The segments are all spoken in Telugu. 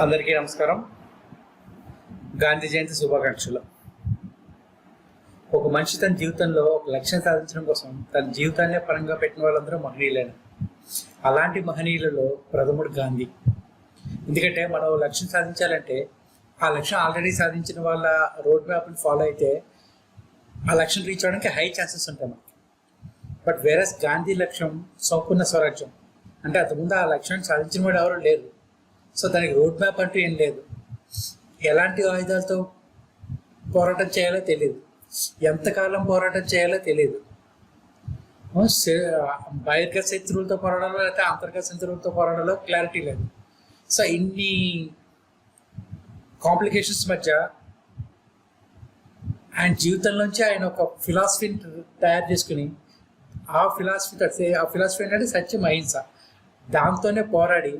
అందరికీ నమస్కారం. గాంధీ జయంతి శుభాకాంక్షలు. ఒక మనిషి తన జీవితంలో ఒక లక్ష్యం సాధించడం కోసం తన జీవితాన్నే పరంగా పెట్టిన వాళ్ళందరూ మహనీయులేను. అలాంటి మహనీయులలో ప్రథముడు గాంధీ. ఎందుకంటే మనం లక్ష్యం సాధించాలంటే ఆ లక్ష్యం ఆల్రెడీ సాధించిన వాళ్ళ రోడ్ మ్యాప్ని ఫాలో అయితే ఆ లక్ష్యం రీచ్ అవ్వడానికి హై ఛాన్సెస్ ఉంటాయి మనకి. బట్ వేరస్ గాంధీ లక్ష్యం సంపూర్ణ స్వరాజ్యం. అంటే అంతకుముందు ఆ లక్ష్యాన్ని సాధించిన వాడు ఎవరు లేరు. సో దానికి రోడ్ మ్యాప్ అంటూ ఏం లేదు. ఎలాంటి ఆయుధాలతో పోరాటం చేయాలో తెలియదు, ఎంతకాలం పోరాటం చేయాలో తెలియదు, బహిర్గత శత్రువులతో పోరాడాలో లేకపోతే అంతర్గత శత్రువులతో పోరాడాలో క్లారిటీ లేదు. సో ఇన్ని కాంప్లికేషన్స్ మధ్య ఆయన జీవితంలోంచి ఆయన ఒక ఫిలాసఫీని తయారు చేసుకుని ఆ ఫిలాసఫీ అనేది సత్యం, అహింస, దాంతోనే పోరాడి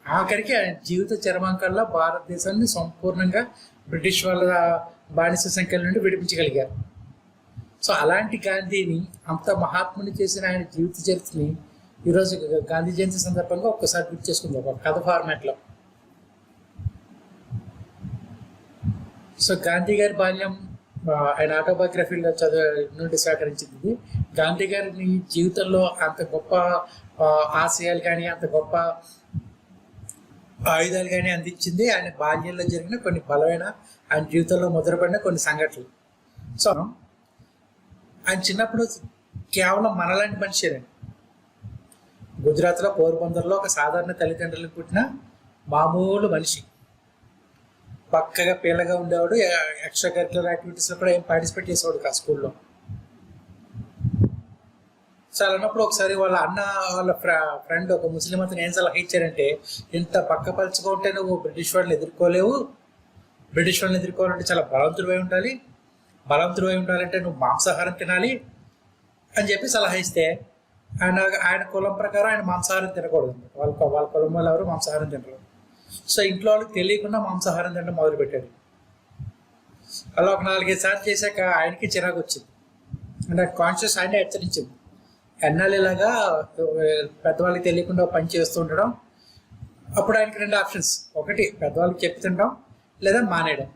ఆఖరికి ఆయన జీవిత చరమాంకాల్లో భారతదేశాన్ని సంపూర్ణంగా బ్రిటిష్ వాళ్ళ బానిస సంఖ్యల నుండి విడిపించగలిగారు. సో అలాంటి గాంధీని, అంత మహాత్ముని చేసిన ఆయన జీవిత చరిత్రని ఈరోజు గాంధీ జయంతి సందర్భంగా ఒక్కసారి గుర్తు చేసుకుందాం ఒక కథ ఫార్మాట్లో. సో గాంధీ గారి బాల్యం ఆయన ఆటోబయోగ్రఫీలో చదువు నుండి సేకరించింది. గాంధీ గారిని జీవితంలో అంత గొప్ప ఆశయాలు కానీ అంత గొప్ప ఆయుధాలు కానీ అందించింది ఆయన బాల్యంలో జరిగిన కొన్ని బలమైన, ఆయన జీవితంలో మొదలుపడిన కొన్ని సంఘటనలు. సో ఆయన చిన్నప్పుడు కేవలం మనలాంటి మనిషేనండి. గుజరాత్లో పోర్బందర్లో ఒక సాధారణ తల్లిదండ్రులకు పుట్టిన మామూలు మనిషి. పక్కగా పీలగా ఉండేవాడు. ఎక్స్ట్రా కరిక్యులర్ యాక్టివిటీస్లో కూడా ఏం పార్టిసిపేట్ చేసేవాడు ఆ స్కూల్లో. సో అలా అన్నప్పుడు ఒకసారి వాళ్ళ అన్న వాళ్ళ ఫ్రెండ్ ఒక ముస్లిం అతను ఏం సలహా ఇచ్చారంటే, ఇంత పక్కపలుచుగా ఉంటే నువ్వు బ్రిటిష్ వాళ్ళని ఎదుర్కోలేవు, బ్రిటిష్ వాళ్ళని ఎదుర్కోవాలంటే చాలా బలవంతుడివై ఉండాలంటే నువ్వు మాంసాహారం తినాలి అని చెప్పి సలహా ఇస్తే ఆయన కులం ప్రకారం ఆయన మాంసాహారం తినకూడదు. వాళ్ళ కులం వాళ్ళు ఎవరు మాంసాహారం తినరు. సో ఇంట్లో వాళ్ళకి తెలియకుండా మాంసాహారం తినడం మొదలుపెట్టాడు. అలా ఒక 4-5 సార్లు చేశాక ఆయనకి చిరాకు వచ్చింది. అంటే కాన్షియస్ ఆయనే హెచ్చరించింది, ఎన్నాళ్ళు ఇలాగా పెద్దవాళ్ళకి తెలియకుండా పని చేస్తూ ఉండడం. అప్పుడు ఆయనకి 2 ఆప్షన్స్, ఒకటి పెద్దవాళ్ళకి చెప్పి తినడం లేదా మానేయడం.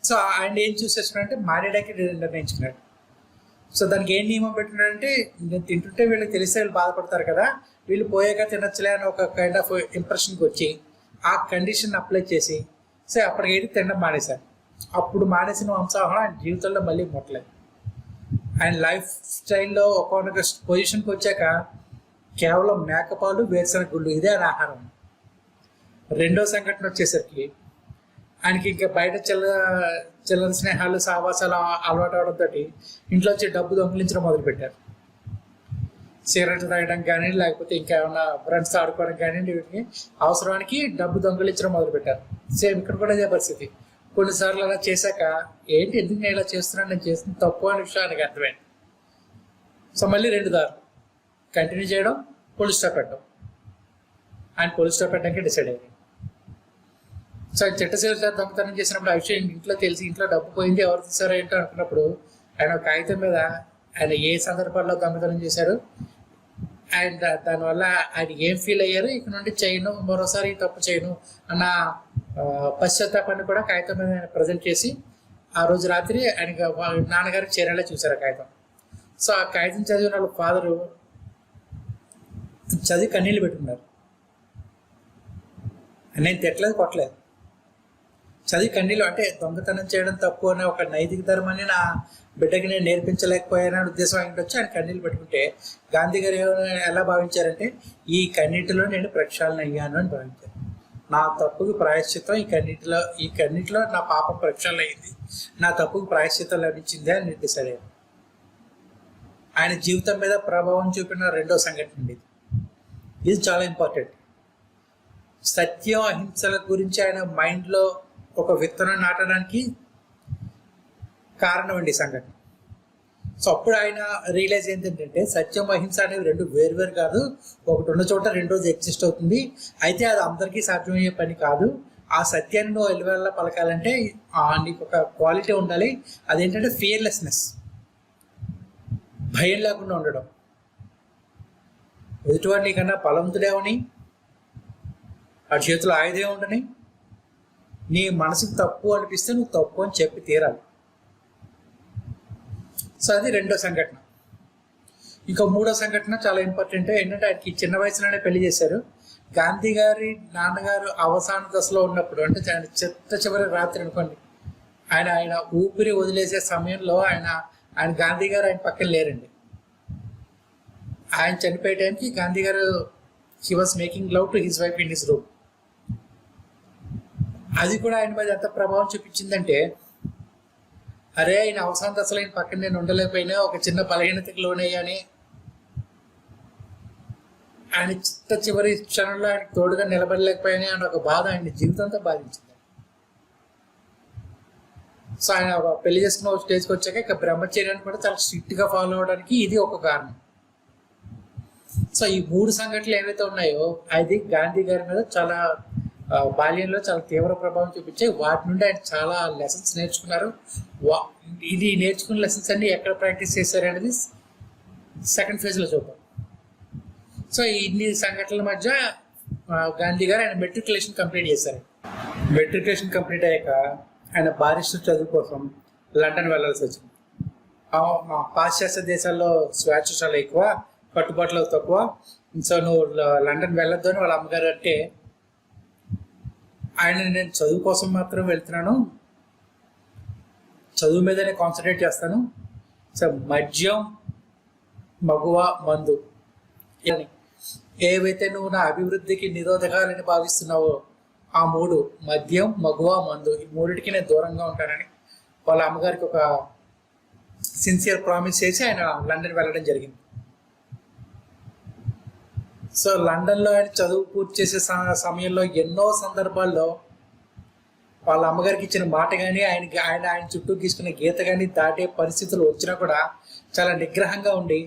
సో ఆయన ఏం చూసేసుకున్నాడంటే మానేయడానికి నిర్ణయించుకున్నాడు. సో దానికి ఏం నియమం పెట్టుకున్నాడంటే, నేను తింటుంటే వీళ్ళకి తెలిస్తే వీళ్ళు బాధపడతారు కదా, వీళ్ళు పోయాక తినచ్చులే అని ఒక కైండ్ ఆఫ్ ఇంప్రెషన్కి వచ్చి ఆ కండిషన్ అప్లై చేసి సో అప్పటికైతే తినడం మానేశారు. అప్పుడు మానేసిన మాంసాహారం ఆయన జీవితంలో మళ్ళీ ముట్టలేదు. ఆయన లైఫ్ స్టైల్లో ఒక పొజిషన్కి వచ్చాక కేవలం మేకపాలు, వేరుశనగ గుళ్ళు ఇదే ఆయన ఆహారం. రెండో సంఘటన వచ్చేసరికి ఆయనకి ఇంకా బయట చిల్లర స్నేహాలు, సహవాసాలు అలవాటు అవడంతో ఇంట్లో వచ్చి డబ్బు దొంగిలించడం మొదలుపెట్టారు. సిగరెట్లు తాగడం కానీ లేకపోతే ఇంకా ఏమైనా ఫ్రెండ్స్ ఆడుకోవడం కానీ వీటికి అవసరానికి డబ్బు దొంగిలించడం మొదలుపెట్టారు. సేమ్ ఇక్కడ కూడా ఇదే పరిస్థితి. కొన్నిసార్లు అలా చేశాక ఏంటి ఎందుకు నేను ఇలా చేస్తున్నాను, నేను చేస్తున్న తప్పు అనే విషయం ఆయనకి అర్థమైంది. సో మళ్ళీ 2 దారులు, కంటిన్యూ చేయడం, పోలీస్ స్టాప్ పెట్టడం. ఆయన పోలీస్ స్టాప్ పెట్టడానికి డిసైడ్ అయ్యారు. సో ఆయన చిట్టశీల దొంగతనం చేసినప్పుడు ఆ విషయం ఇంట్లో తెలిసి ఇంట్లో డబ్బు పోయింది, ఎవరు తీసారో ఏంటో అనుకున్నప్పుడు ఆయన ఒక కాగితం మీద ఆయన ఏ సందర్భాల్లో దొంగతనం చేశారు, అండ్ దానివల్ల ఆయన ఏం ఫీల్ అయ్యారు, ఇక నుండి చేయను, మరోసారి తప్పు చేయను అన్న పశ్చాత్తాపాన్ని కూడా కాగితం మీద ఆయన ప్రజెంట్ చేసి ఆ రోజు రాత్రి ఆయనకి నాన్నగారికి చేరేలా చూశారు ఆ కాగితం. సో ఆ కాగితం చదివిన వాళ్ళ ఫాదరు చదివి కన్నీళ్ళు పెట్టుకున్నారు. నేను తిట్టలేదు, కొట్టలేదు, చదివి కన్నీళ్ళు. అంటే దొంగతనం చేయడం తప్పు అనే ఒక నైతిక ధర్మాన్ని నా బిడ్డకి నేను నేర్పించలేకపోయానని ఉద్దేశం ఆయనకి వచ్చి ఆయన కన్నీళ్ళు పెట్టుకుంటే గాంధీ గారు ఎలా భావించారంటే, ఈ కన్నీటిలో నేను ప్రక్షాళన అయ్యాను అని భావించారు. నా తప్పుకి ప్రాయశ్చిత్తం ఈ కన్నిటిలో నా పాపం ప్రక్షాళన అయింది, నా తప్పుకి ప్రాయశ్చిత్తం లభించింది అని డిసైడ్ అయ్యారు. ఆయన జీవితం మీద ప్రభావం చూపిన రెండో సంఘటన ఇది చాలా ఇంపార్టెంట్. సత్యం, అహింసల గురించి ఆయన మైండ్లో ఒక విత్తనం నాటడానికి కారణం అండి సంఘటన. సో అప్పుడు ఆయన రియలైజ్ ఏంటంటే సత్యం, అహింస అనేవి 2 వేరువేరు కాదు, ఒకటి ఉన్న చోట 2 రోజు ఎగ్జిస్ట్ అవుతుంది. అయితే అది అందరికీ సాధ్యమయ్యే పని కాదు. ఆ సత్యాన్ని నువ్వు ఎలివేళ పలకాలంటే నీకు ఒక క్వాలిటీ ఉండాలి, అదేంటంటే ఫియర్లెస్నెస్, భయం లేకుండా ఉండడం. ఎదుటివాడు నీకన్నా బలవంతుడేవని ఆ చేతిలో ఆయుధం ఉండని, నీ మనసుకు తప్పు అనిపిస్తే నువ్వు తప్పు అని చెప్పి తీరాలి. సో అది రెండో సంఘటన. ఇంకా మూడో సంఘటన చాలా ఇంపార్టెంట్. ఏంటంటే ఆయనకి చిన్న వయసులోనే పెళ్లి చేశారు. గాంధీ గారి నాన్నగారు అవసాన దశలో ఉన్నప్పుడు, అంటే చివరి రాత్రి అనుకోండి, ఆయన ఊపిరి వదిలేసే సమయంలో ఆయన గాంధీ గారు ఆయన పక్కన లేరండి. ఆయన చనిపోయే టైంకి గాంధీ గారు he was making love to his wife in his room. అది కూడా ఆయన మీద ఎంత ప్రభావం చూపించిందంటే, అరే ఆయన అవసాన దశలో ఆయన పక్కన నేను ఉండలేకపోయినా, ఒక చిన్న బలహీనతకు లోనయ్యాని, ఆయన చివరి క్షణంలో ఆయనకు తోడుగా నిలబడలేకపోయినా అని ఒక బాధ ఆయన జీవితంతో బాధించింది. సో ఆయన పెళ్లి చేసుకున్న ఒక స్టేజ్కి వచ్చాక ఇక బ్రహ్మచర్యాన్ని కూడా చాలా స్ట్రిక్ట్గా ఫాలో అవడానికి ఇది ఒక కారణం. సో ఈ మూడు సంఘటనలు ఏవైతే ఉన్నాయో అది గాంధీ గారి మీద చాలా బాల్యంలో చాలా తీవ్ర ప్రభావం చూపించాయి. వాటి నుండి ఆయన చాలా లెసన్స్ నేర్చుకున్నారు. ఇది నేర్చుకున్న లెసన్స్ అన్ని ఎక్కడ ప్రాక్టీస్ చేశారు అనేది సెకండ్ ఫేజ్లో చూద్దాం. సో ఇన్ని సంఘటనల మధ్య గాంధీ గారు ఆయన మెట్రికులేషన్ కంప్లీట్ చేశారు. మెట్రికులేషన్ కంప్లీట్ అయ్యాక ఆయన బారిస్టర్ చదువు కోసం లండన్ వెళ్ళాల్సి వచ్చింది. పాశ్చాత్య దేశాల్లో స్వేచ్ఛ చాలా ఎక్కువ, కట్టుబాట్లు తక్కువ. సో నువ్వు లండన్ వెళ్ళొద్దు అని వాళ్ళ అమ్మగారు అంటే, నేను చదువు కోసం మాత్రం వెళ్తున్నాను, చదువు మీదనే కాన్సన్ట్రేట్ చేస్తాను, సో మద్యం మగువ మందు ఏవైతే నువ్వు నా అభివృద్ధికి నిరోధకాలని భావిస్తున్నావో ఆ మూడు, మద్యం మగువ మందు, ఈ మూడిటికి నేను దూరంగా ఉంటానని వాళ్ళ అమ్మగారికి ఒక సిన్సియర్ ప్రామిస్ చేసి ఆయన లండన్ వెళ్ళడం జరిగింది. సో లండన్లో ఆయన చదువు పూర్తి చేసే సమయంలో ఎన్నో సందర్భాల్లో వాళ్ళ అమ్మగారికి ఇచ్చిన మాట కానీ ఆయన చుట్టూ గీసుకునే గీత కానీ దాటే పరిస్థితులు వచ్చినా కూడా చాలా నిగ్రహంగా ఉండి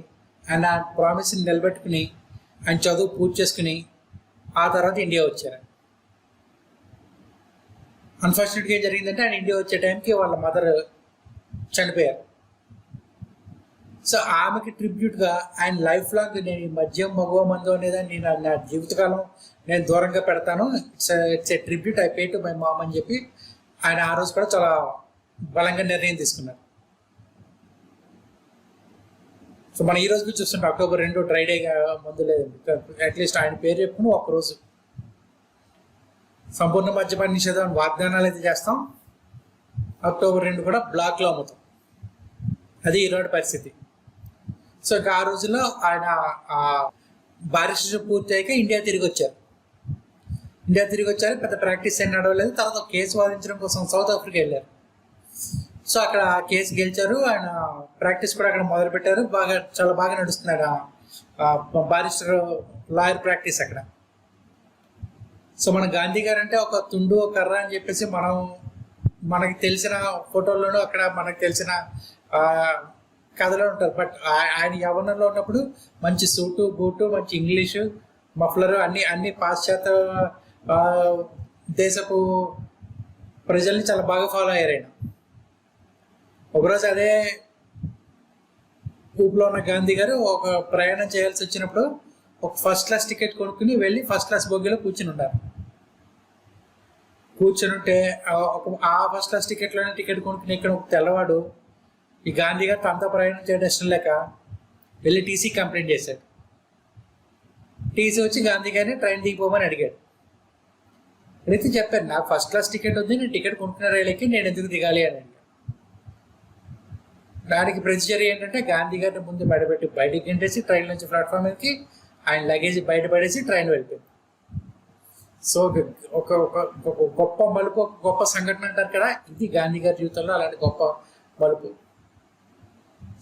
ఆయన ప్రామిస్ని నిలబెట్టుకుని ఆయన చదువు పూర్తి చేసుకుని ఆ తర్వాత ఇండియా వచ్చారు. అన్ఫార్చునేట్గా ఏం జరిగిందంటే ఆయన ఇండియా వచ్చే టైంకి వాళ్ళ మదర్ చనిపోయారు. సో ఆమెకి ట్రిబ్యూట్గా ఆయన లైఫ్ లాంగ్ నేను ఈ మద్యం మగువ మందు అనేదాన్ని నేను నా జీవితకాలం నేను దూరంగా పెడతాను, it's a tribute I pay to my mom అని చెప్పి ఆయన ఆ రోజు కూడా చాలా బలంగా నిర్ణయం తీసుకున్నారు. సో మనం ఈ రోజు చూస్తుంటే అక్టోబర్ 2 డ్రై డే మందు లేదండి. అట్లీస్ట్ ఆయన పేరు చెప్పుకుని ఒక్కరోజు సంపూర్ణ మద్యపాన నిషేధం వాగ్దానాలు అయితే చేస్తాం, అక్టోబర్ 2 కూడా బ్లాక్లో అమ్ముతాం. అది ఈనాటి పరిస్థితి. సో ఇక ఆ రోజుల్లో ఆయన బారిస్టర్ పూర్తి అయ్యాక ఇండియా తిరిగి వచ్చారు. పెద్ద ప్రాక్టీస్ ఏం నడవలేదు. తర్వాత కేసు వాదించడం కోసం సౌత్ ఆఫ్రికా వెళ్ళారు. సో అక్కడ ఆ కేసు గెలిచారు. ఆయన ప్రాక్టీస్ కూడా అక్కడ మొదలుపెట్టారు. చాలా బాగా నడుస్తుంది ఆయన బారిస్టర్ లాయర్ ప్రాక్టీస్ అక్కడ. సో మన గాంధీ గారు అంటే ఒక తుండు ఒక కర్ర అని చెప్పేసి మనకి తెలిసిన ఫోటోల్లోనూ అక్కడ మనకు తెలిసిన కథలో ఉంటారు. బట్ ఆయన యవ్వనంలో ఉన్నప్పుడు మంచి సూటు బూటు, మంచి ఇంగ్లీషు, మఫ్లరు అన్ని పాశ్చాత్య దేశపు ప్రజల్ని చాలా బాగా ఫాలో అయ్యారు ఆయన. ఒకరోజు అదే ఊపులో ఉన్న గాంధీ గారు ఒక ప్రయాణం చేయాల్సి వచ్చినప్పుడు ఒక ఫస్ట్ క్లాస్ టికెట్ కొనుక్కుని వెళ్ళి ఫస్ట్ క్లాస్ బొగ్గిలో కూర్చుని ఉంటే ఆ ఫస్ట్ క్లాస్ టికెట్లోనే టికెట్ కొనుక్కుని ఇక్కడ ఒక తెల్లవాడు ఈ గాంధీ గారు తనతో ప్రయాణం చేయడం ఇష్టం లేక వెళ్ళి టీసీ కంప్లైంట్ చేశాడు. టీసీ వచ్చి గాంధీ గారిని ట్రైన్ దిగిపోమని అడిగాడు. అడిగితే చెప్పాను, నాకు ఫస్ట్ క్లాస్ టికెట్ ఉంది, నేను టికెట్ కొనుక్కున్న రైలుకి నేను ఎందుకు దిగాలి అని అడిగాడు. దానికి ప్రొసీజర్ ఏంటంటే గాంధీ గారిని ముందు బయటపెట్టి బయటికి గంటేసి ట్రైన్ నుంచి ప్లాట్ఫామ్ మీదకి ఆయన లగేజ్ బయటపడేసి ట్రైన్ వెళ్ళిపోయింది. సో ఒక గొప్ప మలుపు, ఒక గొప్ప సంఘటన అంటారు కదా, ఇది గాంధీ గారి జీవితంలో అలాంటి గొప్ప మలుపు.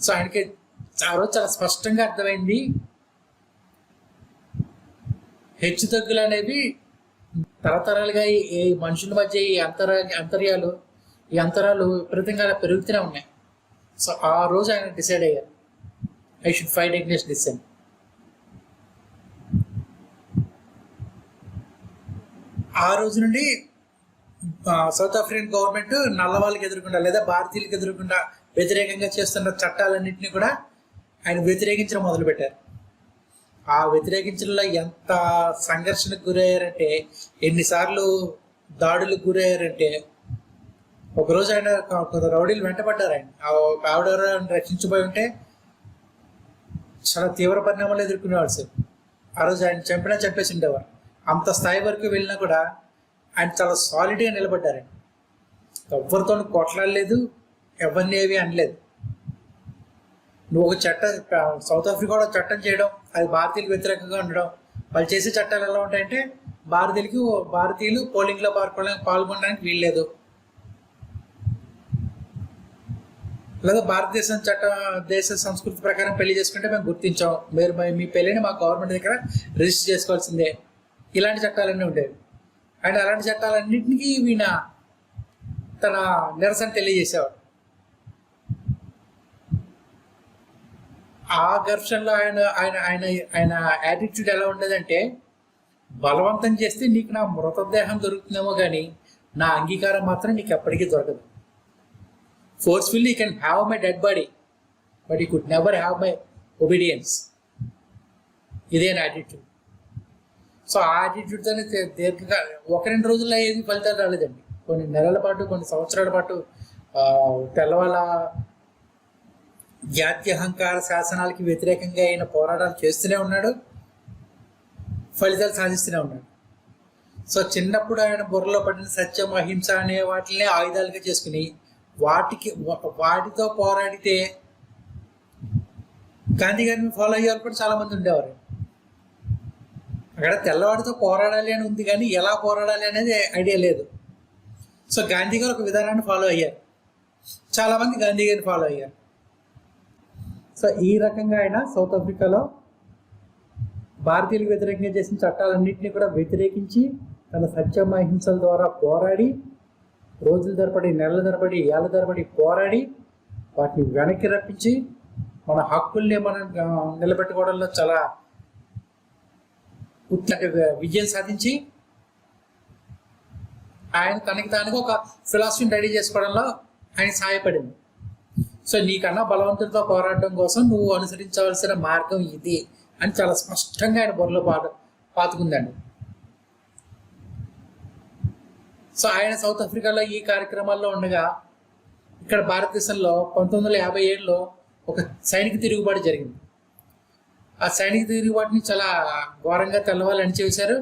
సో ఆయనకి ఆ రోజు చాలా స్పష్టంగా అర్థమైంది, హెచ్చు తగ్గులు అనేవి తరతరాలుగా ఈ మనుషుల మధ్య ఈ అంతరాలు విపరీతంగా పెరుగుతూనే ఉన్నాయి. సో ఆ రోజు ఆయన డిసైడ్ అయ్యారు, I should fight against this అని. ఆ రోజు నుండి సౌత్ ఆఫ్రికన్ గవర్నమెంట్ నల్లవాళ్ళకి ఎదురుకుండా లేదా భారతీయులకు ఎదురుకుండా వ్యతిరేకంగా చేస్తున్న చట్టాలన్నింటినీ కూడా ఆయన వ్యతిరేకించడం మొదలుపెట్టారు. ఆ వ్యతిరేకించడంలో ఎంత సంఘర్షణకు గురయ్యారంటే, ఎన్నిసార్లు దాడులకు గురయ్యారంటే, ఒకరోజు ఆయన కొంత రౌడీలు వెంటబడ్డారు. ఆయన ఒక ఆవిడ రక్షించబోయి ఉంటే చాలా తీవ్ర పరిణామాలు ఎదుర్కొనేవాడు సార్. ఆ రోజు ఆయన చంపేసి ఉండేవారు. అంత స్థాయి వరకు వెళ్ళినా కూడా ఆయన చాలా సాలిడ్గా నిలబడ్డారు. ఎవరితో కొట్లాడలేదు, ఎవరిని ఏవి అనలేదు. నువ్వు ఒక సౌత్ ఆఫ్రికా కూడా చట్టం చేయడం, అది భారతీయులకు వ్యతిరేకంగా ఉండడం. వాళ్ళు చేసే చట్టాలు ఎలా ఉంటాయంటే, భారతీయులు పోలింగ్లో పాల్గొనడానికి వీల్లేదు, లేదా దేశ సంస్కృతి ప్రకారం పెళ్లి చేసుకుంటే మేము గుర్తించాం, మీరు మీ పెళ్ళిని మా గవర్నమెంట్ దగ్గర రిజిస్టర్ చేసుకోవాల్సిందే, ఇలాంటి చట్టాలన్నీ ఉండేవి. అండ్ అలాంటి చట్టాలన్నింటినీ తన నిరసన తెలియజేసేవాడు. ఆ ఘర్షణలో ఆయన ఆయన ఆయన ఆయన యాటిట్యూడ్ ఎలా ఉండేదంటే, బలవంతం చేస్తే నీకు నా మృతదేహం దొరుకుతుందేమో కానీ నా అంగీకారం మాత్రం నీకు ఎప్పటికీ దొరకదు. Forcefully you can have my dead body, but you could never have my obedience. ఇదే నా యాటిట్యూడ్. సో ఆ యాటిట్యూడ్తోనే దీర్ఘంగా 1-2 రోజుల్లో ఏది ఫలితాలు రాలేదండి. కొన్ని నెలల పాటు, కొన్ని సంవత్సరాల పాటు తెల్లవాళ్ళ జాత్యహంకార శాసనాలకి వ్యతిరేకంగా ఆయన పోరాటాలు చేస్తూనే ఉన్నాడు, ఫలితాలు సాధిస్తూనే ఉన్నాడు. సో చిన్నప్పుడు ఆయన బుర్రలో పడిన సత్యం, అహింస అనే వాటిని ఆయుధాలుగా చేసుకుని వాటితో పోరాడితే గాంధీ గారిని ఫాలో అయ్యే వాళ్ళు కూడా చాలామంది ఉండేవారు. అక్కడ తెల్లవాడితో పోరాడాలి అని ఉంది కానీ ఎలా పోరాడాలి అనేది ఐడియా లేదు. సో గాంధీ గారు ఒక విధానాన్ని ఫాలో అయ్యారు, చాలామంది గాంధీ గారిని ఫాలో అయ్యారు. సో ఈ రకంగా ఆయన సౌత్ ఆఫ్రికాలో భారతీయులకు వ్యతిరేకంగా చేసిన చట్టాలన్నింటినీ కూడా వ్యతిరేకించి తన సత్యం అహింసల ద్వారా పోరాడి, రోజుల తరబడి, నెలల తరబడి, ఏళ్ళ తరబడి పోరాడి వాటిని వెనక్కి రప్పించి మన హక్కుల్ని మనం నిలబెట్టుకోవడంలో చాలా విజయం సాధించి ఆయన తనకి తానుగా ఒక ఫిలాసఫీని రెడీ చేసుకోవడంలో ఆయన సహాయపడింది. సో నీకన్నా బలవంతుడితో పోరాడడం కోసం నువ్వు అనుసరించవలసిన మార్గం ఇది అని చాలా స్పష్టంగా ఆయన బుర్రలో పాతుకుందండి. సో ఆయన సౌత్ ఆఫ్రికాలో ఈ కార్యక్రమాల్లో ఉండగా, ఇక్కడ భారతదేశంలో 1957లో ఒక సైనిక తిరుగుబాటు జరిగింది. ఆ సైనిక తిరుగుబాటుని చాలా ఘోరంగా తెల్లవాళ్ళు అణిచివేశారు.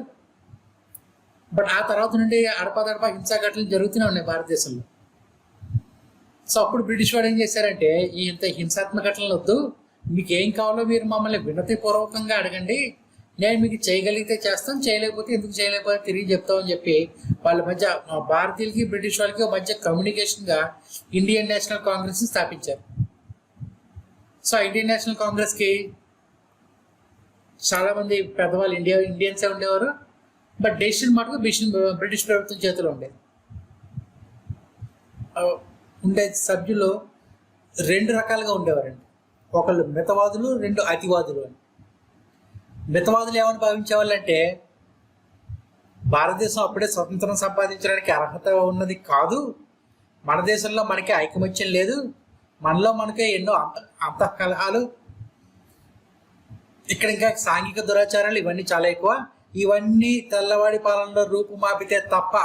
బట్ ఆ తర్వాత నుండి అడపాదడపా హింసా ఘటనలు జరుగుతూనే ఉన్నాయి భారతదేశంలో. సో అప్పుడు బ్రిటిష్ వాడు ఏం చేశారంటే, ఇంత హింసాత్మక ఘటనలు వద్దు, మీకు ఏం కావాలో మీరు మమ్మల్ని వినతిపూర్వకంగా అడగండి, నేను మీకు చేయగలిగితే చేస్తాం, చేయలేకపోతే ఎందుకు చేయలేకపోతే తిరిగి చెప్తామని చెప్పి వాళ్ళ మధ్య, భారతీయులకి బ్రిటిష్ వాళ్ళకి మధ్య కమ్యూనికేషన్గా ఇండియన్ నేషనల్ కాంగ్రెస్ని స్థాపించారు. సో ఇండియన్ నేషనల్ కాంగ్రెస్కి చాలామంది పెద్దవాళ్ళు ఇండియన్సే ఉండేవారు. బట్ డెసిషన్ మటుకు బ్రిటిష్ ప్రభుత్వం చేతిలో ఉండేది. సభ్యులు 2 రకాలుగా ఉండేవారండి. ఒకళ్ళు మితవాదులు, 2 అతివాదులు అని. మితవాదులు ఏమని భావించేవాళ్ళంటే, భారతదేశం అప్పుడే స్వతంత్రం సంపాదించడానికి అర్హత ఉన్నది కాదు, మన దేశంలో మనకి ఐకమత్యం లేదు, మనకే ఎన్నో అంతఃకలహాలు, ఇక్కడ ఇంకా సాంఘిక దురాచారాలు ఇవన్నీ చాలా ఎక్కువ, ఇవన్నీ తెల్లవాడి పాలనలో రూపుమాపితే తప్ప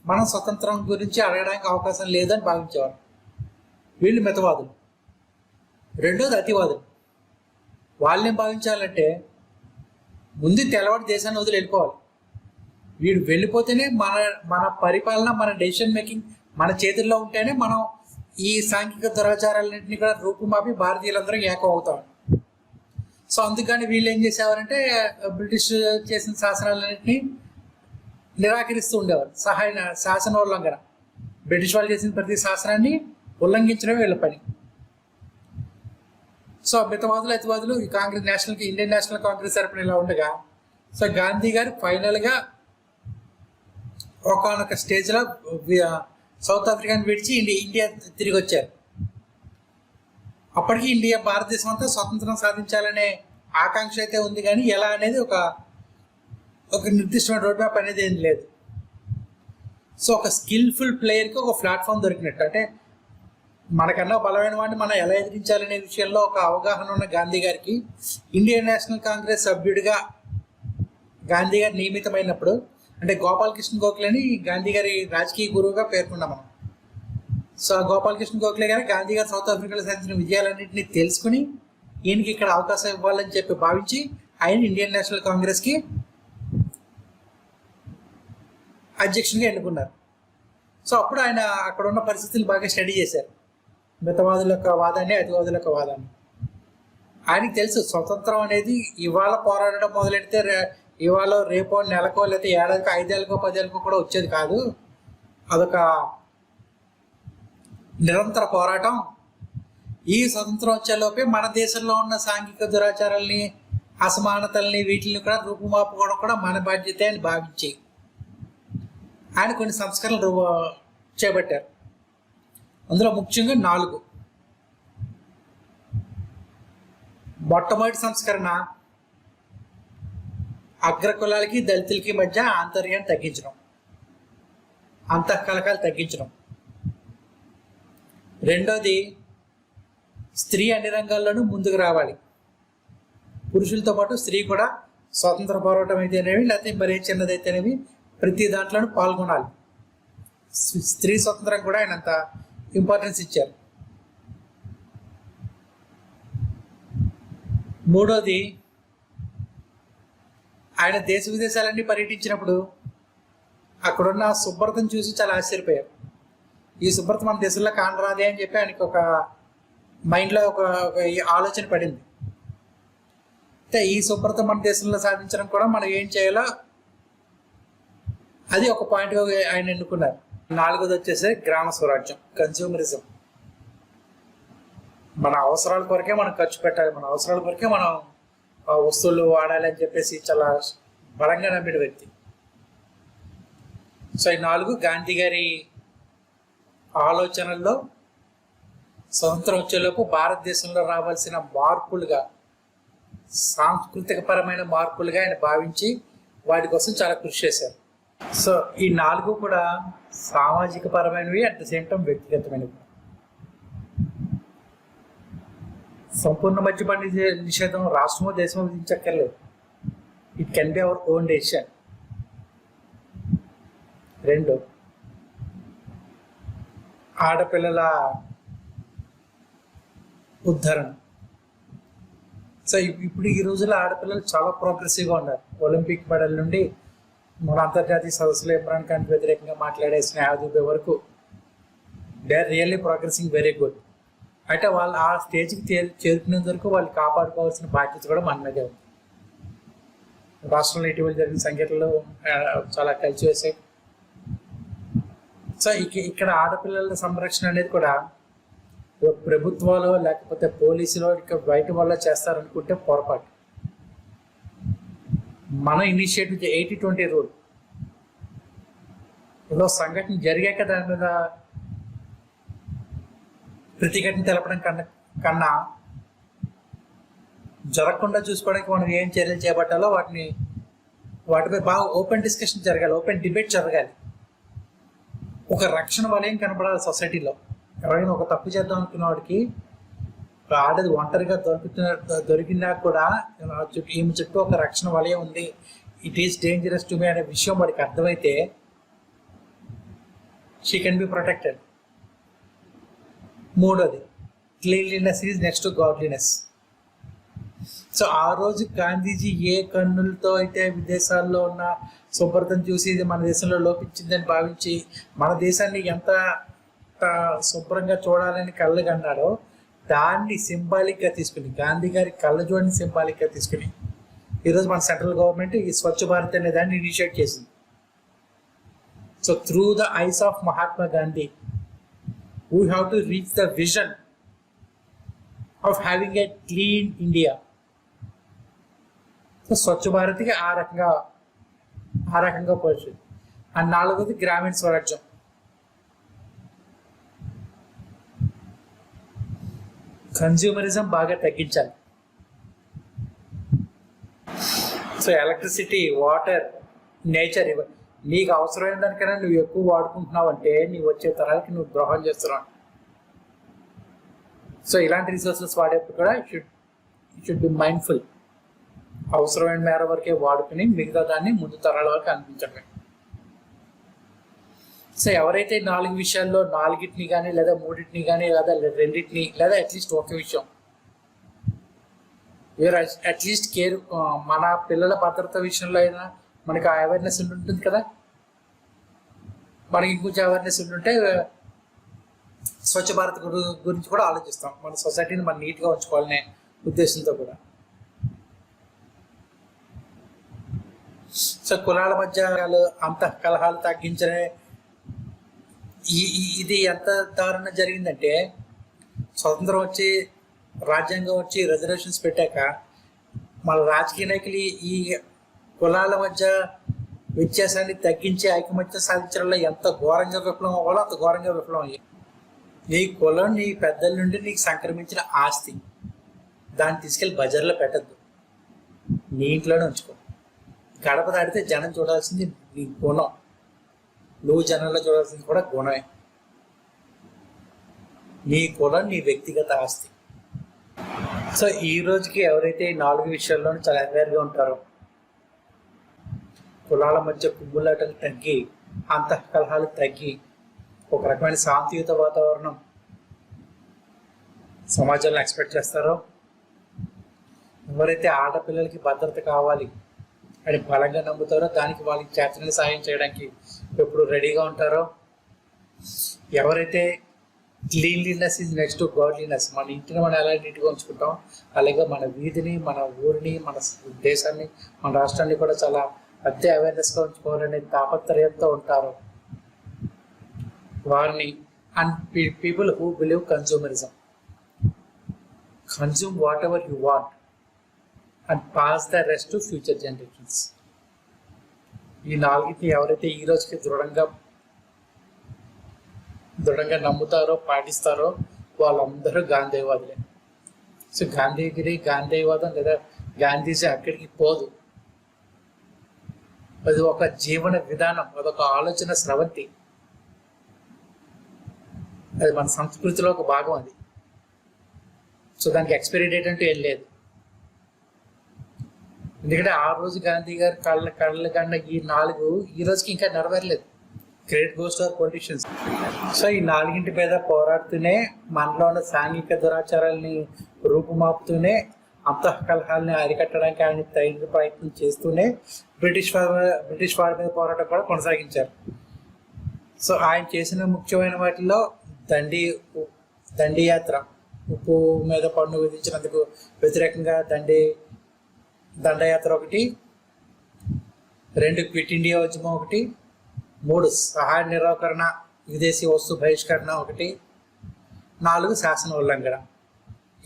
మనం స్వతంత్రం గురించి అడగడానికి అవకాశం లేదని భావించేవారు. వీళ్ళు మితవాదులు. రెండోది అతివాదులు. వాళ్ళేం భావించాలంటే, ముందు తెల్లవాడి దేశాన్ని వదిలి వెళ్ళిపోవాలి, వీడు వెళ్ళిపోతేనే మన పరిపాలన, మన డెసిషన్ మేకింగ్ మన చేతుల్లో ఉంటేనే మనం ఈ సాంఘిక దురాచారాలన్నింటినీ కూడా రూపుమాపి భారతీయులందరూ ఏకం అవుతాం. సో అందుకని వీళ్ళు ఏం చేసేవారంటే, బ్రిటిష్ చేసిన శాసనాలన్నింటినీ నిరాకరిస్తూ ఉండేవారు. శాసనోల్లంఘన, బ్రిటిష్ వాళ్ళు చేసిన ప్రతి శాసనాన్ని ఉల్లంఘించడమే వీళ్ళ పని. సో మితవాదులు, అతివాదులు ఈ ఇండియన్ నేషనల్ కాంగ్రెస్ తరపున ఇలా ఉండగా, సో గాంధీ గారు ఫైనల్గా ఒకనొక స్టేజ్లో సౌత్ ఆఫ్రికాని విడిచి ఇండియా తిరిగి వచ్చారు. అప్పటికి భారతదేశం అంతా స్వతంత్రం సాధించాలనే ఆకాంక్ష అయితే ఉంది, కానీ ఎలా అనేది ఒక నిర్దిష్టమైన రోడ్ మ్యాప్ అనేది ఏం లేదు. సో ఒక స్కిల్ఫుల్ ప్లేయర్కి ఒక ప్లాట్ఫామ్ దొరికినట్టు, అంటే మనకన్నా బలమైన వాడిని మనం ఎలా ఎదిరించాలనే విషయంలో ఒక అవగాహన ఉన్న గాంధీ గారికి ఇండియన్ నేషనల్ కాంగ్రెస్ సభ్యుడిగా గాంధీ గారు నియమితమైనప్పుడు, అంటే గోపాలకృష్ణ గోఖలేని గాంధీ గారి రాజకీయ గురువుగా పేర్కొన్నాం మనం. సో ఆ గోపాలకృష్ణ గోఖలే గారు గాంధీ గారు సౌత్ ఆఫ్రికాలో సాధించిన విజయాలన్నింటినీ తెలుసుకుని ఈయనకి ఇక్కడ అవకాశం ఇవ్వాలని చెప్పి భావించి ఆయన ఇండియన్ నేషనల్ కాంగ్రెస్కి అధ్యక్షునిగా ఎన్నుకున్నారు. సో అప్పుడు ఆయన అక్కడ ఉన్న పరిస్థితులు బాగా స్టడీ చేశారు, మితవాదుల యొక్క వాదాన్ని, అతివాదుల యొక్క వాదాన్ని. ఆయనకి తెలుసు స్వతంత్రం అనేది ఇవాళ పోరాడడం మొదలెడితే ఇవాళ రేపో నెలకో లేకపోతే ఏడాదికో 5 ఏళ్ళకో 10 ఏళ్ళకో కూడా వచ్చేది కాదు. అదొక నిరంతర పోరాటం. ఈ స్వతంత్రం వచ్చేలోపే మన దేశంలో ఉన్న సాంఘిక దురాచారాలని, అసమానతల్ని, వీటిని కూడా రూపుమాపుకోవడం కూడా మన బాధ్యత అని భావించి ఆయన కొన్ని సంస్కరణలు చేపట్టారు. అందులో ముఖ్యంగా 4. మొట్టమొదటి సంస్కరణ అగ్రకులాలకి దళితులకి మధ్య ఆంతర్యాన్ని తగ్గించడం, అంతఃకలకాలు తగ్గించడం. రెండోది స్త్రీ అన్ని రంగాల్లోనూ ముందుకు రావాలి. పురుషులతో పాటు స్త్రీ కూడా స్వాతంత్ర పోరాటం అయితేనేవి లేకపోతే మరే చిన్నదైతేనేవి ప్రతి దాంట్లోనూ పాల్గొనాలి. స్త్రీ స్వతంత్రం కూడా ఆయన అంత ఇంపార్టెన్స్ ఇచ్చారు. మూడోది ఆయన దేశ విదేశాలన్నీ పర్యటించినప్పుడు అక్కడున్న శుభ్రతను చూసి చాలా ఆశ్చర్యపోయారు. ఈ శుభ్రత మన దేశంలో కానరాదే అని చెప్పి ఆయనకి ఒక మైండ్లో ఒక ఆలోచన పడింది. అంటే ఈ శుభ్రత మన దేశంలో సాధించడం కూడా మనం ఏం చేయాలో అది ఒక పాయింట్గా ఆయన ఎన్నుకున్నారు. 4వది వచ్చేసి గ్రామ స్వరాజ్యం, కన్స్యూమరిజం. మన అవసరాల కొరకే మనం ఖర్చు పెట్టాలి, మన అవసరాల కొరకే మనం వస్తువులు వాడాలి అని చెప్పేసి చాలా బలంగా నమ్మిన వ్యక్తి. సో ఈ 4 గాంధీ గారి ఆలోచనల్లో స్వతంత్రం వచ్చేలోపు భారతదేశంలో రావాల్సిన మార్పులుగా, సాంస్కృతిక పరమైన మార్పులుగా ఆయన భావించి వాటి కోసం చాలా కృషి చేశారు. సో ఈ 4 కూడా సామాజిక పరమైనవి, అట్ ద సేమ్ టైం వ్యక్తిగతమైనవి. సంపూర్ణ మద్యపాన నిషేధం రాష్ట్రమో దేశమో విధించక్కర్లేదు. It can be our own decision. 2 ఆడపిల్లల ఉద్ధరణ. సో ఇప్పుడు ఈ రోజుల్లో ఆడపిల్లలు చాలా ప్రోగ్రెసివ్గా ఉన్నారు. ఒలింపిక్ మెడల్ నుండి మన అంతర్జాతీయ సదస్సులో ఇమ్రాన్ ఖాన్కి వ్యతిరేకంగా మాట్లాడే స్నేహ దుబే వరకు they are really progressing very good. అంటే వాళ్ళు ఆ స్టేజ్కి చేరుకునేంత వరకు వాళ్ళు కాపాడుకోవాల్సిన బాధ్యత కూడా మన మీదే ఉంది. రాష్ట్రంలో ఇటీవల జరిగిన సంఘటనలు చాలా కలిసి వేసాయి. సో ఇక్కడ ఆడపిల్లల సంరక్షణ అనేది కూడా ప్రభుత్వాలు లేకపోతే పోలీసులు ఇక బయట వల్ల చేస్తారనుకుంటే పొరపాటు. మన ఇనిషియేటివ్ 80-20 రూల్. ఏదో సంఘటన జరిగాక దాని మీద ప్రతిఘటన తెలపడం కన్నా జరగకుండా చూసుకోవడానికి మనం ఏం చర్యలు చేపట్టాలో వాటిపై బాగా ఓపెన్ డిస్కషన్ జరగాలి, ఓపెన్ డిబేట్ జరగాలి. ఒక రక్షణ వలయం కనపడాలి సొసైటీలో. ఎవరైనా ఒక తప్పు చేద్దాం అనుకున్న వాడికి ఆడది ఒంటరిగా దొరికినా కూడా ఈమె చుట్టూ ఒక రక్షణ వలయం ఉంది, it is dangerous to me అనే విషయం వాడికి అర్థమైతే షీ కెన్ బి ప్రొటెక్టెడ్. 3వది cleanliness is next to godliness. So ఆ రోజు గాంధీజీ ఏ కన్నులతో అయితే విదేశాల్లో ఉన్న శుభ్రతను చూసి ఇది మన దేశంలో లోపించిందని భావించి మన దేశాన్ని ఎంత శుభ్రంగా చూడాలని కళ్ళగా అన్నాడో దాన్ని సింబాలిక్గా తీసుకుని, గాంధీ గారి కళ్ళజోడిని సింబాలిక్గా తీసుకుని ఈరోజు మన సెంట్రల్ గవర్నమెంట్ ఈ స్వచ్ఛ భారత్ అనే దాన్ని ఇనిషియేట్ చేసింది. So through the eyes of Mahatma Gandhi we have to reach the vision of having a clean India. So Swachh భారత్కి ఆ రకంగా పోల్చింది. అండ్ 4వది గ్రామీణ స్వరాజ్యం. కన్స్యూమరిజం బాగా తగ్గించాలి. సో ఎలక్ట్రిసిటీ, వాటర్, నేచర్ నీకు అవసరమైన దానికన్నా నువ్వు ఎక్కువ వాడుకుంటున్నావు అంటే నీవు వచ్చే తరాలకి నువ్వు ద్రోహం చేస్తున్నావు. సో ఇలాంటి రిసోర్సెస్ వాడేప్పుడు కూడా షుడ్ బి మైండ్ఫుల్. అవసరమైన మేర వరకే వాడుకుని మిగతా దాన్ని ముందు తరాల వరకు అందించడమే. సో ఎవరైతే 4 విషయాల్లో 4టిని కానీ లేదా 3టిని కానీ లేదా 2టిని లేదా అట్లీస్ట్ ఒక విషయం అట్లీస్ట్ కేర్, మన పిల్లల భద్రత విషయంలో అయినా మనకి ఆ అవేర్నెస్ ఉంటుంది కదా. మనకి ఇంకొంచెం అవేర్నెస్ ఉంటుంటే స్వచ్ఛ భారత్ గురించి కూడా ఆలోచిస్తాం. మన సొసైటీని మనం నీట్గా ఉంచుకోవాలనే ఉద్దేశంతో కూడా. సో కులాల మధ్య కలహాలు తగ్గించే ఇది ఎంత దారుణం జరిగిందంటే, స్వతంత్రం వచ్చి రాజ్యాంగం వచ్చి రిజర్వేషన్స్ పెట్టాక మన రాజకీయ నాయకులు ఈ కులాల మధ్య వ్యత్యాసాన్ని తగ్గించి ఐకమత్యం సాధించడంలో ఎంత ఘోరంగా విఫలం అవ్వాలో అంత ఘోరంగా విఫలం అయ్యాయి. నీ కులం నీ పెద్దల నుండి నీకు సంక్రమించిన ఆస్తి, దాన్ని తీసుకెళ్ళి బజార్లో పెట్టద్దు, నీ ఇంట్లోనే ఉంచుకో. గడప దాడితే జనం చూడాల్సింది నీ గుణం, నువ్వు జనంలో చూడాల్సింది కూడా గుణమే. నీ కులం నీ వ్యక్తిగత ఆస్తి. సో ఈ రోజుకి ఎవరైతే 4 విషయాల్లోనూ చాలా అవేర్గా ఉంటారో, కులాల మధ్య కుమ్ములాటలు తగ్గి అంతఃకలహాలు తగ్గి ఒక రకమైన శాంతియుత వాతావరణం సమాజంలో ఎక్స్పెక్ట్ చేస్తారో, ఎవరైతే ఆడపిల్లలకి భద్రత కావాలి అని బలంగా నమ్ముతారో, దానికి వాళ్ళకి చేతనని సాయం చేయడానికి ఎప్పుడు రెడీగా ఉంటారో, ఎవరైతే cleanliness is next to godliness, మన ఇంటిని మనం ఎలా నీట్గా ఉంచుకుంటాం అలాగే మన వీధిని, మన ఊరిని, మన దేశాన్ని, మన రాష్ట్రాన్ని కూడా చాలా అదే అవేర్నెస్గా ఉంచుకోవాలనే తాపత్రయంతో ఉంటారు వారిని. And people who believe consumerism, consume whatever you want and pass the rest to future generations. ఈ 4టిని ఎవరైతే ఈ రోజుకి దృఢంగా నమ్ముతారో పాటిస్తారో వాళ్ళందరూ గాంధీవాదులే. సో గాంధీవాదం లేదా గాంధీజీ అక్కడికి పోదు. అది ఒక జీవన విధానం, అదొక ఆలోచన స్రవంతి, అది మన సంస్కృతిలో ఒక భాగం అది. సో దానికి ఎక్స్పైరీ డేట్ అంటూ ఏం లేదు. ఎందుకంటే ఆ రోజు గాంధీ గారు కళ్ళ కన్నా ఈ 4 ఈ రోజుకి ఇంకా నెరవేరలేదు. Credit goes to our politicians. So ఈ 4టి మీద పోరాడుతూనే, మనలో ఉన్న సాంఘిక దురాచారాలని రూపుమాపుతూనే, అంతఃకలహాలని అరికట్టడానికి ఆయన తగిన ప్రయత్నం చేస్తూనే బ్రిటిష్ వారి మీద పోరాటం కూడా కొనసాగించారు. సో ఆయన చేసిన ముఖ్యమైన వాటిలో దండి యాత్ర, ఉప్పు మీద పన్ను విధించినందుకు వ్యతిరేకంగా దండయాత్ర ఒకటి, 2 క్విట్ ఇండియా ఉద్యమం ఒకటి, 3 సహాయ నిరాకరణ విదేశీ వస్తు బహిష్కరణ ఒకటి, 4 శాసన ఉల్లంఘన.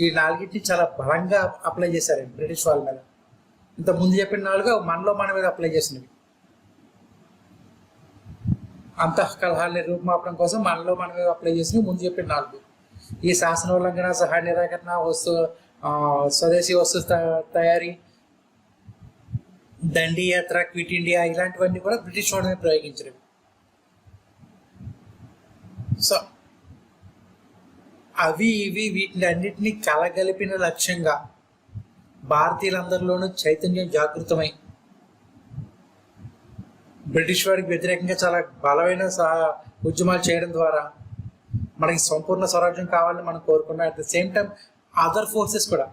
ఈ 4టిని చాలా బలంగా అప్లై చేశారు బ్రిటిష్ వాళ్ళ మీద. ఇంత ముందు చెప్పిన 4 మనలో మన మీద అప్లై చేసినవి. అంతఃకలహాన్ని రూపుమాపడం కోసం మనలో మన మీద అప్లై చేసినవి ముందు చెప్పిన 4. ఈ శాసన ఉల్లంఘన, సహాయ నిరాకరణ, స్వదేశీ వస్తు తయారీ, దండి యాత్ర, క్విట్ ఇండియా ఇలాంటివన్నీ కూడా బ్రిటిష్ వాడి మీద ప్రయోగించారు. సో వీటిని అన్నిటినీ కలగలిపిన లక్ష్యంగా భారతీయులందరిలోనూ చైతన్యం జాగృతమై బ్రిటిష్ వాడికి వ్యతిరేకంగా చాలా బలమైన ఉద్యమాలు చేయడం ద్వారా మనకి సంపూర్ణ స్వరాజ్యం కావాలని మనం కోరుకున్నాం. At the same time other forces కూడా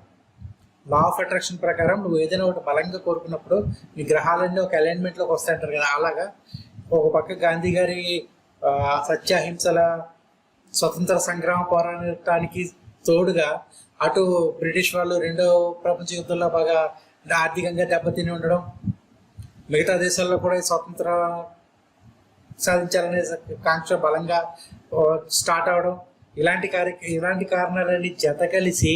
లా ఆఫ్ అట్రాక్షన్ ప్రకారం నువ్వు ఏదైనా ఒకటి బలంగా కోరుకున్నప్పుడు నీ గ్రహాలన్నీ ఒక అలైన్మెంట్లోకి వస్తాయంటారు కదా, అలాగా ఒక పక్క గాంధీ గారి సత్యాహింసల స్వతంత్ర సంగ్రామ పోరాటానికి తోడుగా అటు బ్రిటిష్ వాళ్ళు 2వ ప్రపంచ యుద్ధంలో బాగా ఆర్థికంగా దెబ్బతిని ఉండడం, మిగతా దేశాల్లో కూడా స్వతంత్ర సాధించాలనే కాంక్ష బలంగా స్టార్ట్ అవడం, ఇలాంటి కారణాలన్నీ జత కలిసి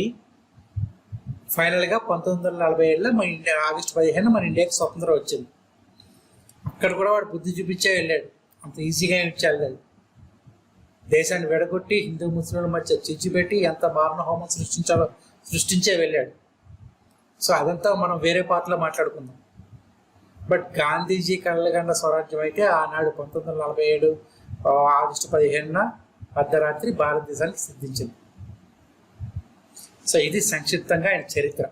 ఫైనల్గా 1947లో మన ఇండియా ఆగస్టు 15 మన ఇండియాకి స్వతంత్రం వచ్చింది. అక్కడ కూడా వాడు బుద్ధి చూపించే వెళ్ళాడు, అంత ఈజీగా వెళ్ళలేదు. దేశాన్ని విడగొట్టి హిందూ ముస్లింల మధ్య చిచ్చు పెట్టి ఎంత మారణ హోమం సృష్టించే వెళ్ళాడు. సో అదంతా మనం వేరే పాటలో మాట్లాడుకుందాం. బట్ గాంధీజీ కళ్ళగన్న స్వరాజ్యం అయితే ఆనాడు 1947 ఆగస్టు 15న అర్ధరాత్రి భారతదేశానికి సిద్ధించింది. సో ఇది సంక్షిప్తంగా ఆయన చరిత్ర.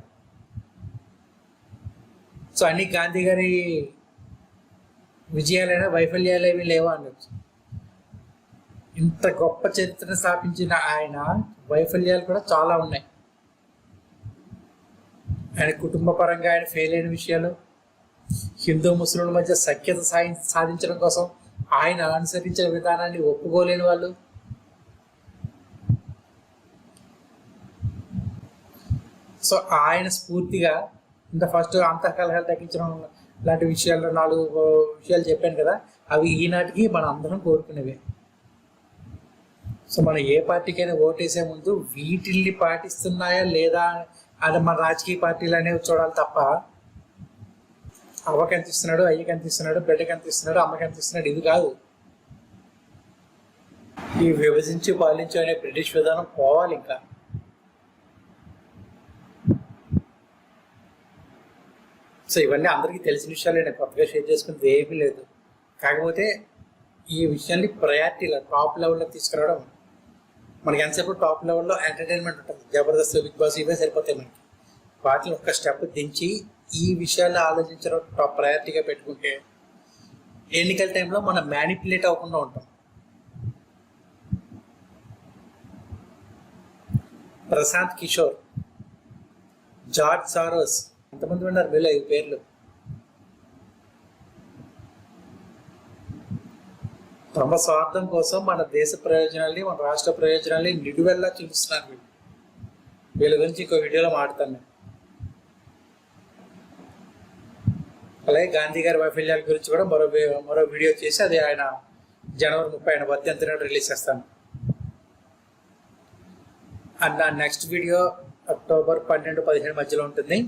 సో అన్ని గాంధీ గారి విజయాలైనా వైఫల్యాలు లేవా అనొచ్చు. ఇంత గొప్ప చరిత్రను స్థాపించిన ఆయన వైఫల్యాలు కూడా చాలా ఉన్నాయి. ఆయన కుటుంబ పరంగా ఆయన ఫెయిల్ అయిన విషయాలు, హిందూ ముస్లింల మధ్య సఖ్యత సాధించడం కోసం ఆయన అనుసరించిన విధానాన్ని ఒప్పుకోలేని వాళ్ళు, సో ఆయన స్ఫూర్తిగా ఇంత ఫస్ట్ అంతఃకలహాలు తగ్గించడం లాంటి విషయాల్లో 4 విషయాలు చెప్పాను కదా, అవి ఈనాటికి మనం అందరం కోరుకునేవే. సో మనం ఏ పార్టీకైనా ఓటేసే ముందు వీటిల్ని పాటిస్తున్నాయా లేదా అది మన రాజకీయ పార్టీలు అనేవి చూడాలి తప్ప అవ్వకి ఎంత ఇస్తున్నాడు, అయ్యకి ఎంత ఇస్తున్నాడు, బిడ్డకి ఎంత ఇస్తున్నాడు, అమ్మకి ఎంత ఇస్తున్నాడు ఇది కాదు. ఈ విభజించి పాలించు అనే బ్రిటిష్ విధానం పోవాలి. ఇంకా సో ఇవన్నీ అందరికీ తెలిసిన విషయాలు, నేను కొత్తగా షేర్ చేసుకునేది ఏమీ లేదు. కాకపోతే ఈ విషయాన్ని ప్రయారిటీలో టాప్ లెవెల్లో తీసుకురావడం, మనకి ఎంతసేపు టాప్ లెవెల్లో ఎంటర్టైన్మెంట్ ఉంటుంది, జబర్దస్త్, బిగ్ బాస్ ఇవే సరిపోతాయి మనకి. వాటిని ఒక్క స్టెప్ దించి ఈ విషయాలు ఆలోచించడం టాప్ ప్రయారిటీగా పెట్టుకుంటే ఎన్నికల టైంలో మనం మ్యానిపులేట్ అవ్వకుండా ఉంటాం. ప్రశాంత్ కిషోర్, జార్జ్ సారోస్, ఎంతమంది ఉన్నారు వీళ్ళు ఈ పేర్లు. తమ స్వార్థం కోసం మన దేశ ప్రయోజనాల్ని, మన రాష్ట్ర ప్రయోజనాల్ని నిలువెల్లా చూపిస్తున్నారు వీళ్ళ గురించి ఇంకో వీడియోలో మాట్లాడతాను. అలాగే గాంధీ గారి వైఫల్యాల గురించి కూడా మరో వీడియో చేసి అది ఆయన జనవరి 30 ఆయన వర్ధంతిని రిలీజ్ చేస్తాను. అండ్ నా నెక్స్ట్ వీడియో అక్టోబర్ 12-17 మధ్యలో ఉంటుంది.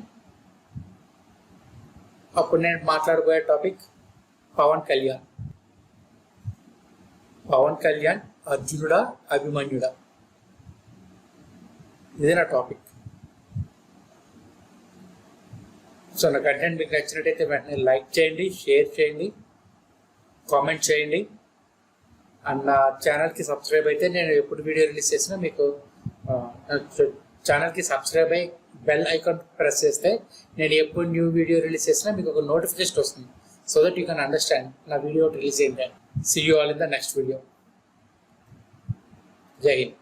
అప్పుడు నేను మాట్లాడబోయే టాపిక్ పవన్ కళ్యాణ్. పవన్ కళ్యాణ్ అర్జునుడా అభిమన్యుడా, ఇదే నా టాపిక్. సో నా కంటెంట్ మీకు నచ్చినట్టయితే వెంటనే లైక్ చేయండి, షేర్ చేయండి, కామెంట్ చేయండి. అండ్ నా ఛానల్కి సబ్స్క్రైబ్ అయితే నేను ఎప్పుడు వీడియో రిలీజ్ చేసినా మీకు ఛానల్కి సబ్స్క్రైబ్ అయ్యి బెల్ ఐకాన్ ప్రెస్ చేస్తే నేను ఎప్పుడు న్యూ వీడియో రిలీజ్ చేసినా మీకు ఒక నోటిఫికేషన్ వస్తుంది. So that you can understand నా వీడియో రిలీజ్ అయింది. See you all in the next video. Jai Hind.